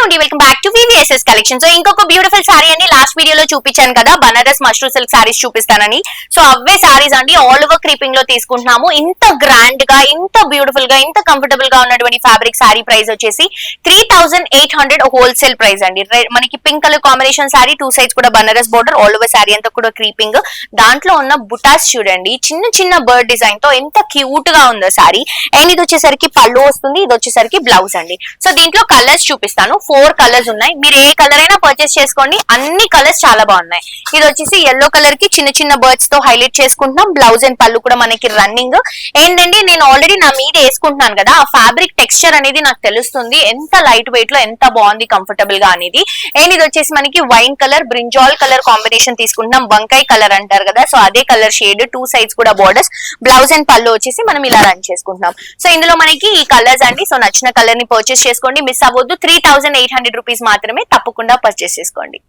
అండి, welcome back to VVSS collection. So ఇంకొక beautiful sorry అండి, లాస్ట్ వీడియోలో చూపించాను కదా బనారస్ మష్రూమ్ సిల్క్ సారీస్ చూపిస్తానని. సో అవే సారీస్ అండి, ఆల్ ఓవర్ క్రీపింగ్ లో తీసుకుంటున్నాము. ఇంత గ్రాండ్ గా, ఇంత బ్యూటిఫుల్ గా, ఇంత కంఫర్టబుల్ గా ఉన్నటువంటి ఫ్యాబ్రిక్ సారీ ప్రైస్ వచ్చేసి 3800 హోల్సేల్ ప్రైస్ అండి. మనకి pink colour combination sari, two sides కూడా Banaras border, all over sari అంతా కూడా క్రీపింగ్. దాంట్లో ఉన్న బుటాస్ చూడండి, చిన్న చిన్న బర్డ్ డిజైన్ తో ఎంత క్యూట్ గా ఉందో సారీ. అండ్ ఇది వచ్చేసరికి పళ్ళు వస్తుంది, ఇది వచ్చేసరికి బ్లౌజ్ అండి. సో దీంట్లో కలర్స్ చూపిస్తాను, 4 కలర్స్ ఉన్నాయి. మీరు ఏ కలర్ అయినా పర్చేస్ చేసుకోండి, అన్ని కలర్స్ చాలా బాగున్నాయి. ఇది వచ్చేసి ఎల్లో కలర్ కి చిన్న చిన్న బర్డ్స్ తో హైలైట్ చేసుకుంటున్నాం. బ్లౌజ్ అండ్ పళ్ళు కూడా మనకి రన్నింగ్. ఏంటండి, నేను ఆల్రెడీ నా మీద వేసుకుంటున్నాను కదా, ఆ ఫ్యాబ్రిక్ టెక్స్చర్ అనేది నాకు తెలుస్తుంది ఎంత లైట్ వెయిట్ లో ఎంత బాగుంది కంఫర్టబుల్ గా అనేది. అండ్ ఇది వచ్చేసి మనకి wine colour, brinjal colour combination తీసుకుంటున్నాం. వంకాయ కలర్ అంటారు కదా, సో అదే కలర్ షేడ్, టూ సైడ్స్ కూడా బోర్డర్స్. బ్లౌజ్ అండ్ పళ్ళు వచ్చేసి మనం ఇలా రన్ చేసుకుంటున్నాం. సో ఇందులో మనకి ఈ కలర్స్ అండి. సో నచ్చిన కలర్ ని పర్చేస్ చేసుకోండి, మిస్ అవ్వద్దు. 3800 రూపీస్ మాత్రమే, తప్పకుండా పర్చేస్ చేసుకోండి.